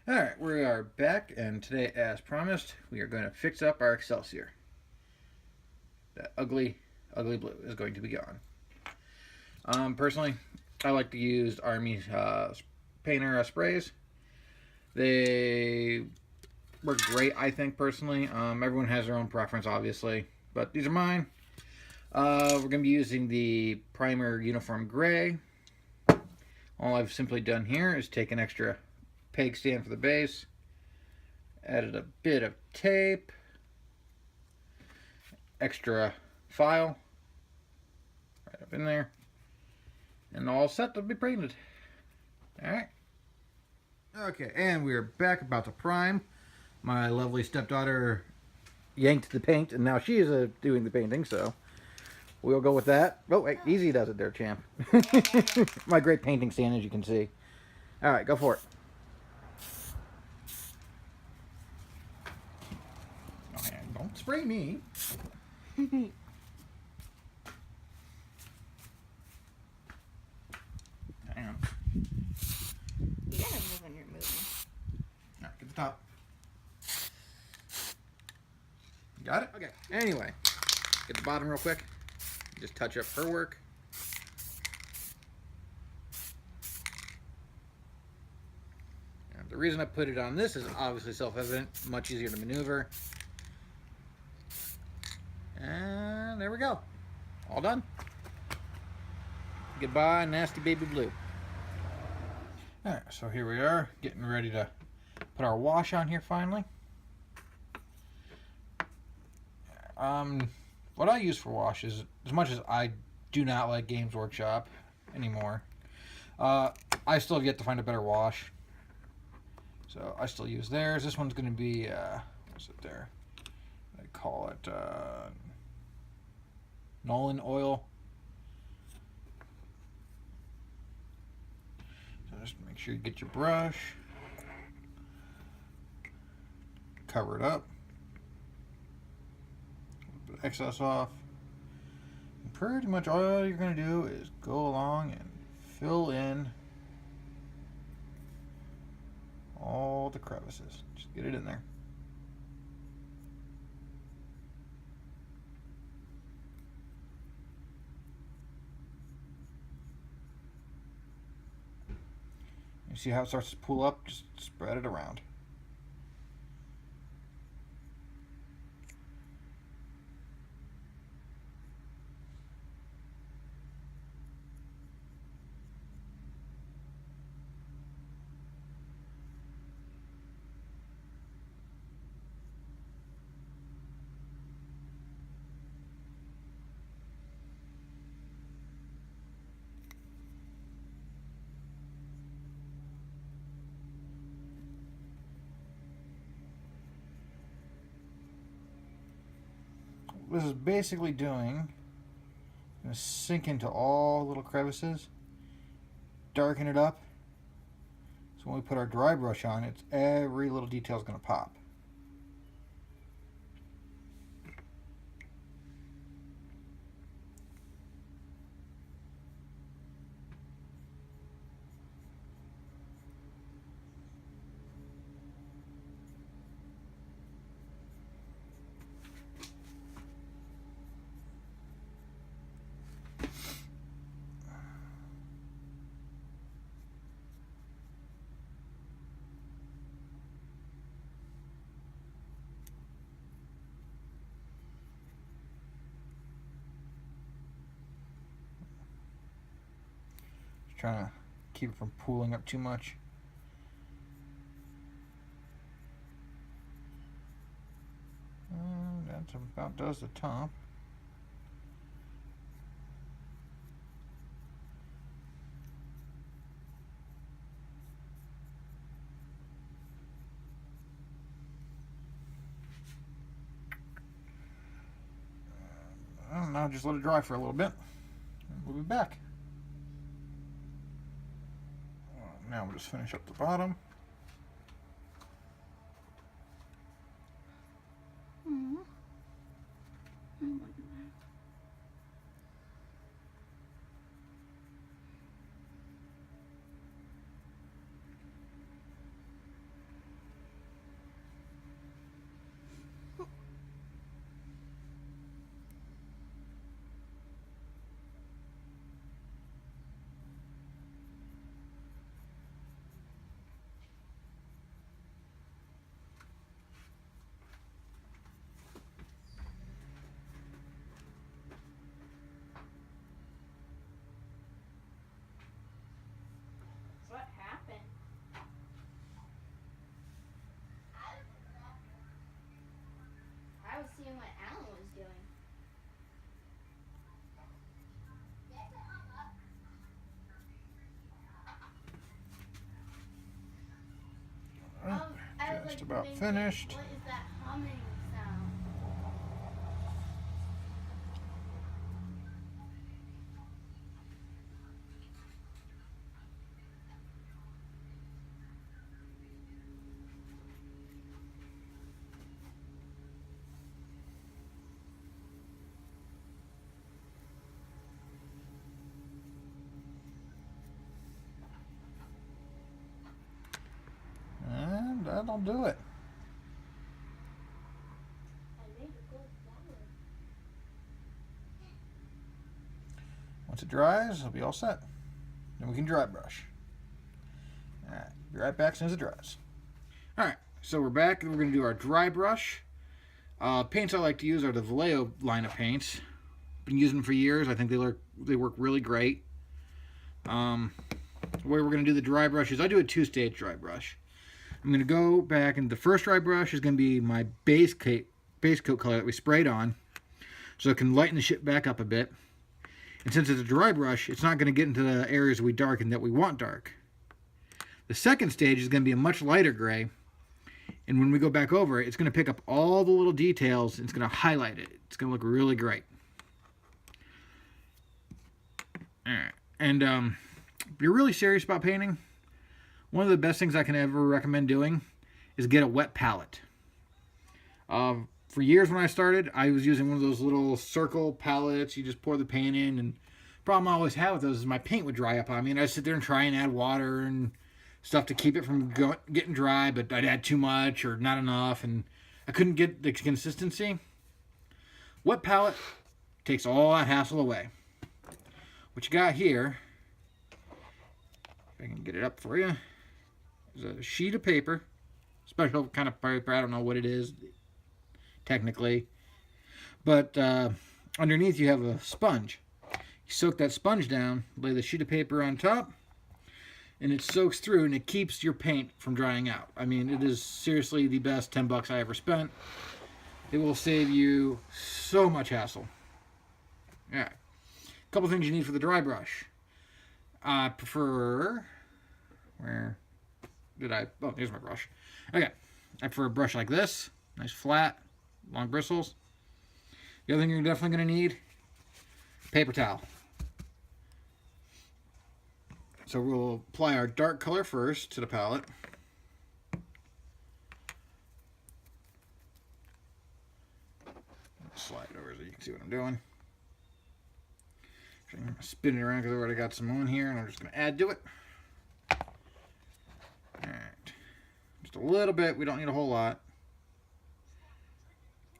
Alright, we are back, and today, as promised, we are going to fix up our Excelsior. That ugly, ugly blue is going to be gone. Personally, I like to use Army painter sprays. They work great, I think, personally. Everyone has their own preference, obviously, but these are mine. We're going to be using the primer uniform gray. All I've simply done here is take an extra peg stand for the base, added a bit of tape, extra file right up in there, and all set to be painted. Alright. Okay, and we are back about to prime. My lovely stepdaughter yanked the paint, and now she is doing the painting, so we'll go with that. Oh, wait, easy does it there, champ. My great painting stand, as you can see. Alright, go for it. Oh, man, don't spray me. Hang on. You gotta move when you're moving. Alright, get the top. Got it? Okay. Anyway, get the bottom real quick. Just touch up her work. And the reason I put it on this is obviously self-evident, much easier to maneuver. And there we go. All done. Goodbye, nasty baby blue. Alright, so here we are, getting ready to put our wash on here finally. What I use for wash is, as much as I do not like Games Workshop anymore, I still have yet to find a better wash. So I still use theirs. This one's going to be, what's it there? They call it Nulin oil. So just make sure you get your brush, cover it up, put the excess off. And pretty much all you're going to do is go along and fill in all the crevices. Just get it in there. You see how it starts to pull up? Just spread it around. This is basically doing, going to sink into all little crevices, darken it up, so when we put our dry brush on, it's every little detail is going to pop. Trying to keep it from pooling up too much. That about does the top. Now just let it dry for a little bit, and we'll be back. Now we'll just finish up the bottom. seeing what Allan was doing. Just about finished. What is that humming sound? And that'll do it. Once it dries, it'll be all set. Then we can dry brush. Alright, be right back as soon as it dries. Alright, so we're back and we're going to do our dry brush. Paints I like to use are the Vallejo line of paints. Been using them for years. I think they work really great. The way we're going to do the dry brush is I do a two-stage dry brush. I'm going to go back, and the first dry brush is going to be my base coat color that we sprayed on, so it can lighten the shit back up a bit. And since it's a dry brush, it's not going to get into the areas we darken that we want dark. The second stage is going to be a much lighter gray, and when we go back over it, it's going to pick up all the little details, and it's going to highlight it. It's going to look really great. Alright, and if you're really serious about painting, one of the best things I can ever recommend doing is get a wet palette. For years when I started, I was using one of those little circle palettes. You just pour the paint in, and the problem I always had with those is my paint would dry up on me, and I'd sit there and try and add water and stuff to keep it from getting dry, but I'd add too much or not enough, and I couldn't get the consistency. Wet palette takes all that hassle away. What you got here, if I can get it up for you, is a sheet of paper, special kind of paper. I don't know what it is technically, but underneath you have a sponge. You soak that sponge down, lay the sheet of paper on top, and it soaks through, and it keeps your paint from drying out. I mean, it is seriously the best 10 bucks I ever spent. It will save you so much hassle. Alright, a couple things you need for the dry brush. I prefer, where did I, oh, here's my brush. Okay, I prefer a brush like this, nice flat, long bristles. The other thing you're definitely going to need, paper towel. So we'll apply our dark color first to the palette. Slide it over so you can see what I'm doing. I'm going to spin it around because I've already got some on here, and I'm just going to add to it. Alright. Just a little bit. We don't need a whole lot.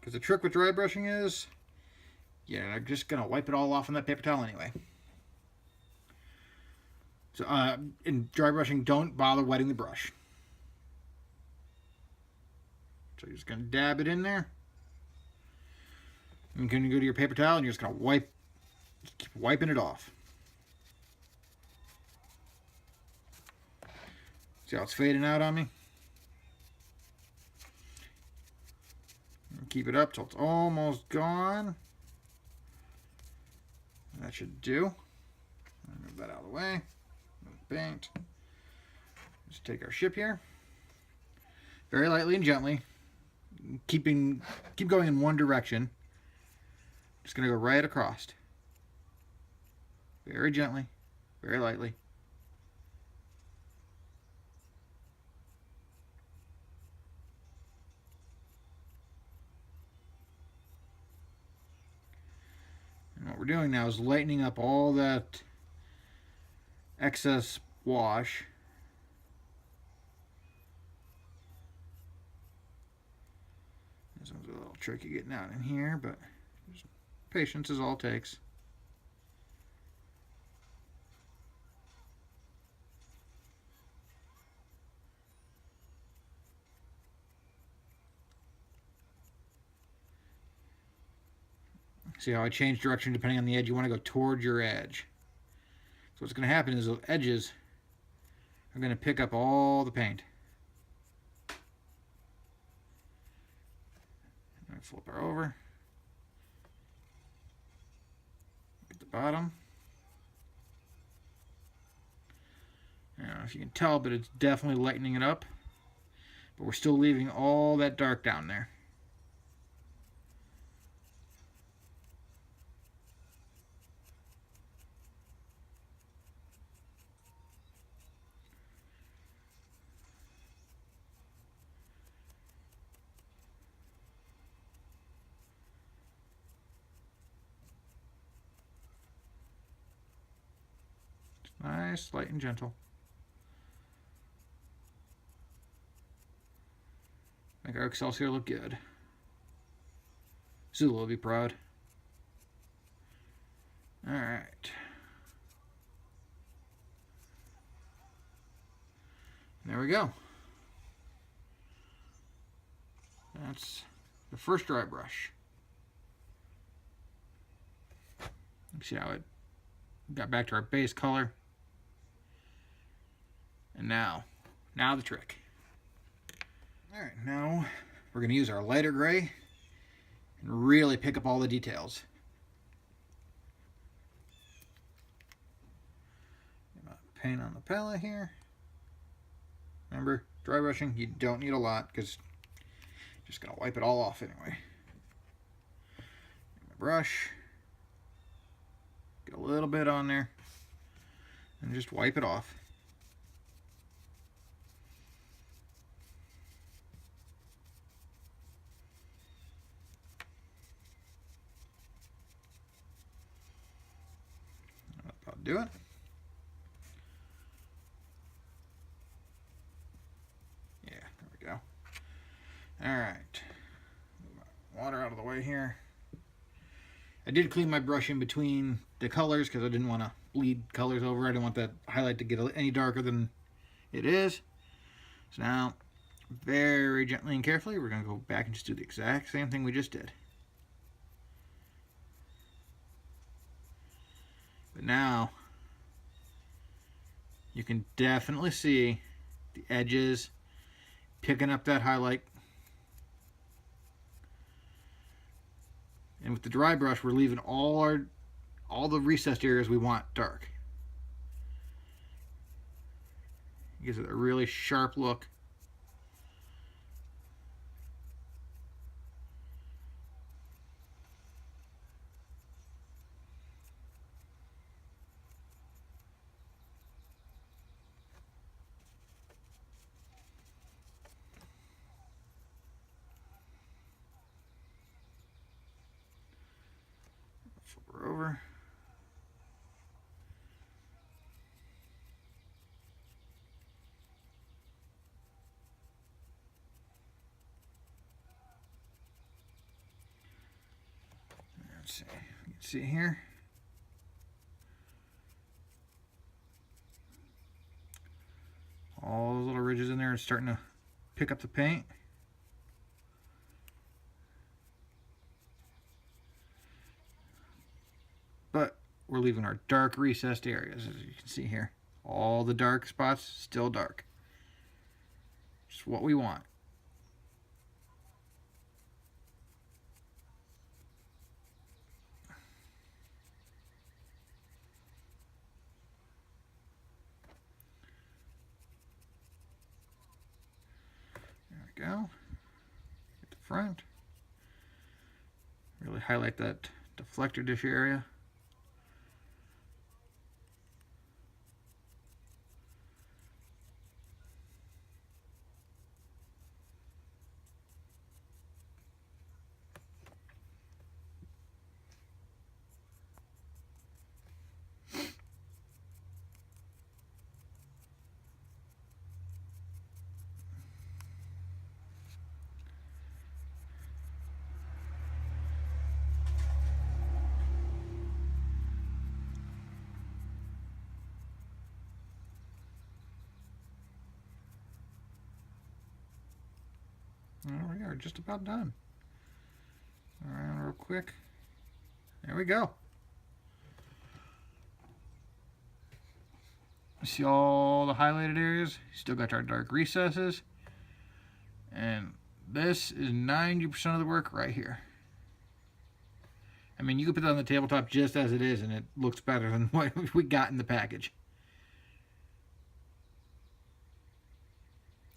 Because the trick with dry brushing is, yeah, I'm just going to wipe it all off on that paper towel anyway. So, in dry brushing, don't bother wetting the brush. So you're just going to dab it in there. And then you go to your paper towel and you're just going to keep wiping it off. See how it's fading out on me? Keep it up till it's almost gone. That should do. Move that out of the way. Paint. Just take our ship here. Very lightly and gently. Keep going in one direction. Just going to go right across. Very gently. Very lightly. And what we're doing now is lightening up all that excess wash. This one's a little tricky getting out in here, but just patience is all it takes. See how I change direction depending on the edge? You want to go toward your edge. So what's going to happen is those edges are going to pick up all the paint. And flip her over. At the bottom. I don't know if you can tell, but it's definitely lightening it up. But we're still leaving all that dark down there. Nice, light and gentle. Make our Excelsior look good. Sulu will be proud. Alright. There we go. That's the first dry brush. See how it got back to our base color. And now the trick. Alright, now we're going to use our lighter gray and really pick up all the details. Paint on the palette here. Remember, dry brushing, you don't need a lot because you're just going to wipe it all off anyway. My brush. Get a little bit on there and just wipe it off. That'll do it. Yeah, there we go. All right. Move my water out of the way here. I did clean my brush in between the colors because I didn't want to bleed colors over. I didn't want that highlight to get any darker than it is. So now, very gently and carefully, we're going to go back and just do the exact same thing we just did. But now, you can definitely see the edges picking up that highlight. And with the dry brush, we're leaving all the recessed areas we want dark. It gives it a really sharp look. Flip her over. Let's see. You can see here. All those little ridges in there are starting to pick up the paint. But we're leaving our dark recessed areas, as you can see here. All the dark spots still dark. Just what we want. There we go. Get the front. Really highlight that deflector dish area. There we are, just about done. Around real quick. There we go. See all the highlighted areas? Still got our dark recesses. And this is 90% of the work right here. I mean, you could put it on the tabletop just as it is, and it looks better than what we got in the package.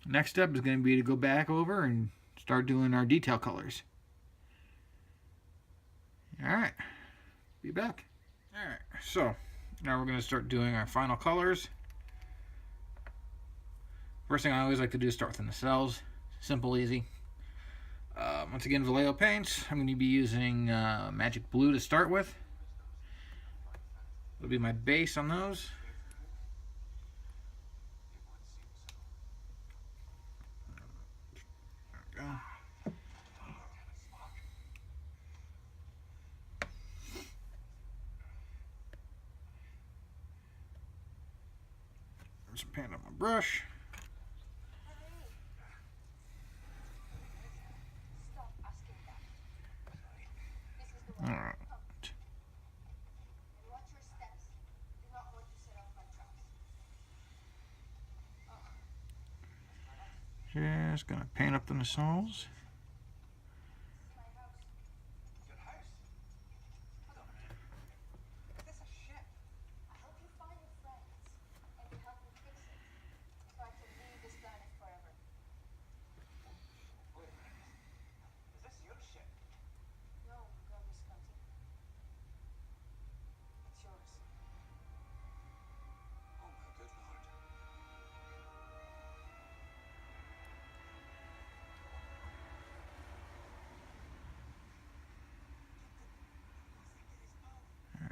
Next step is going to be to go back over and start doing our detail colors. Alright, be back. Alright, so now we're going to start doing our final colors. First thing I always like to do is start with the nacelles. Simple, easy. Once again, Vallejo paints. I'm going to be using Magic Blue to start with. It'll be my base on those. There we go. There's some paint on my brush. Alright. Just gonna paint up the nacelles.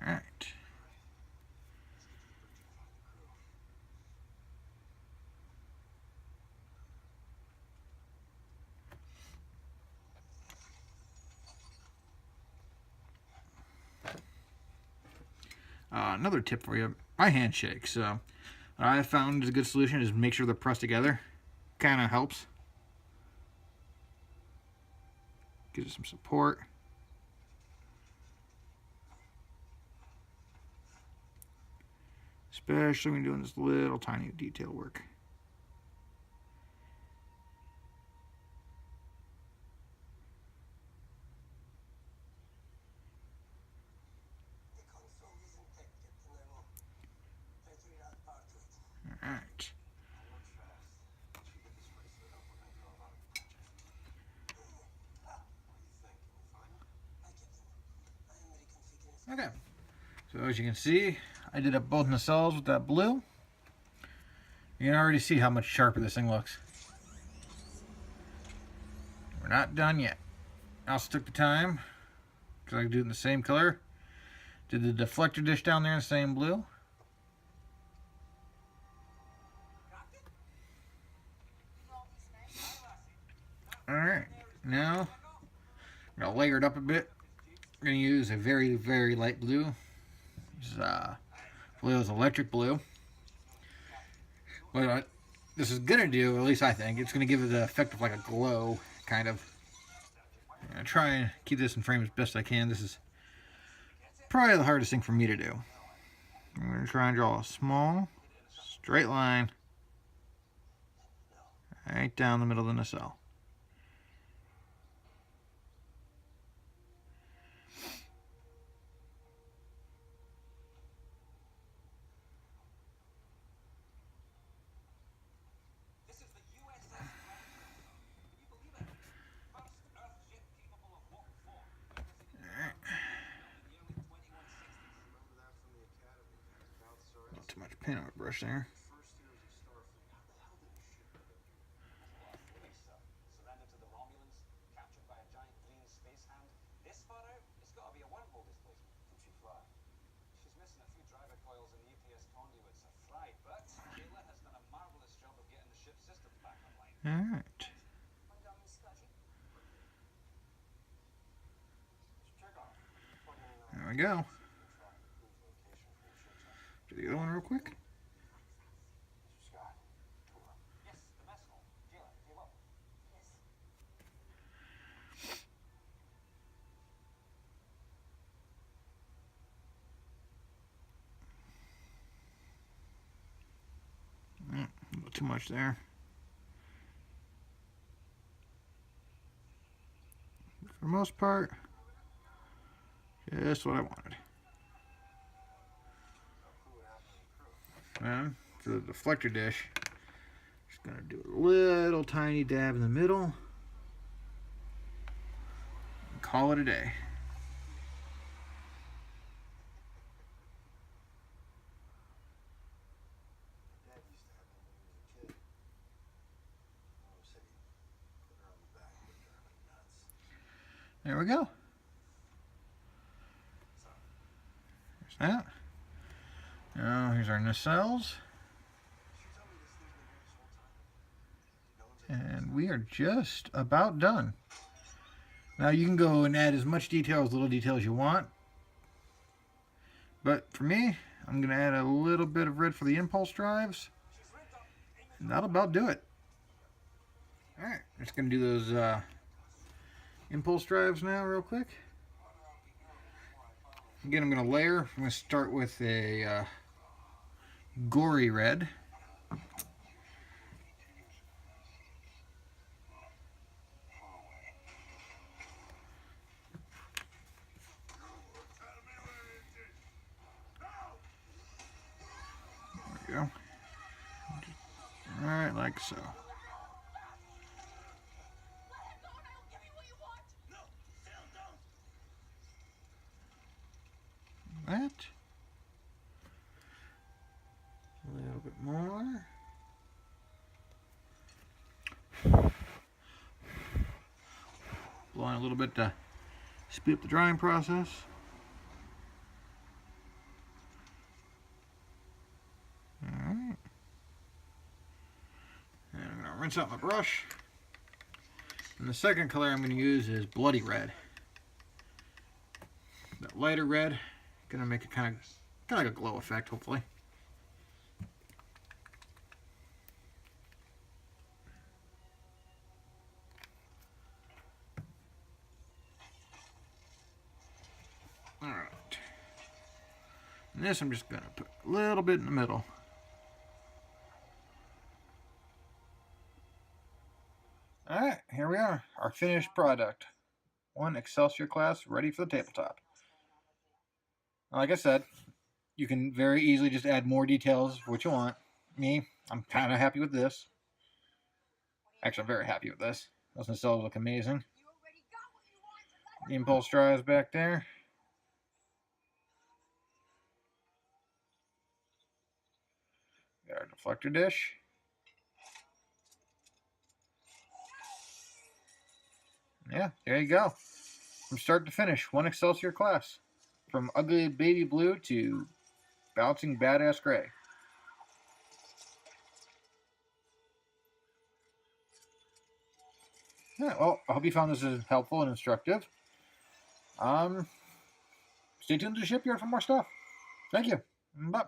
Alright. Another tip for you, my handshakes. So, what I found is a good solution is make sure they're pressed together. Kind of helps. Gives it some support. Especially when you're doing this little tiny detail work. Alright. Okay. So as you can see, I did up both nacelles with that blue. You can already see how much sharper this thing looks. We're not done yet. I also took the time, because I could do it in the same color. Did the deflector dish down there in the same blue. Alright, now I'm going to layer it up a bit. I'm going to use a very, very light blue. This is Vallejo's electric blue. What this is going to do, at least I think, it's going to give it the effect of like a glow, kind of. I'm going to try and keep this in frame as best I can. This is probably the hardest thing for me to do. I'm going to try and draw a small, straight line right down the middle of the nacelle. Too much paint on my brush there. Alright. There we go. Do the other one real quick. A little too much there. for the most part, just what I wanted. And for the deflector dish, just gonna do a little tiny dab in the middle and call it a day. There we go. There's that. Now here's our nacelles. And we are just about done. Now you can go and add as much detail as little detail as you want. But for me, I'm going to add a little bit of red for the impulse drives. And that'll about do it. Alright, just going to do those impulse drives now real quick. Again, I'm going to layer. I'm going to start with a Gory Red. There we go. Alright, like so. That. A little bit more. Blow on a little bit to speed up the drying process. Alright. And I'm going to rinse out my brush. And the second color I'm going to use is Bloody Red. That lighter red. Gonna make it kind of like a glow effect, hopefully. All right. And this I'm just gonna put a little bit in the middle. All right, here we are, our finished product. One Excelsior class ready for the tabletop. Like I said, you can very easily just add more details for what you want. Me, I'm kind of happy with this. Actually, I'm very happy with this. Those nacelles look amazing. The impulse drives back there. Got our deflector dish. Yeah, there you go. From start to finish, one Excelsior class. From ugly baby blue to bouncing badass gray. Yeah, well, I hope you found this helpful and instructive. Stay tuned to the shipyard for more stuff. Thank you. Bye.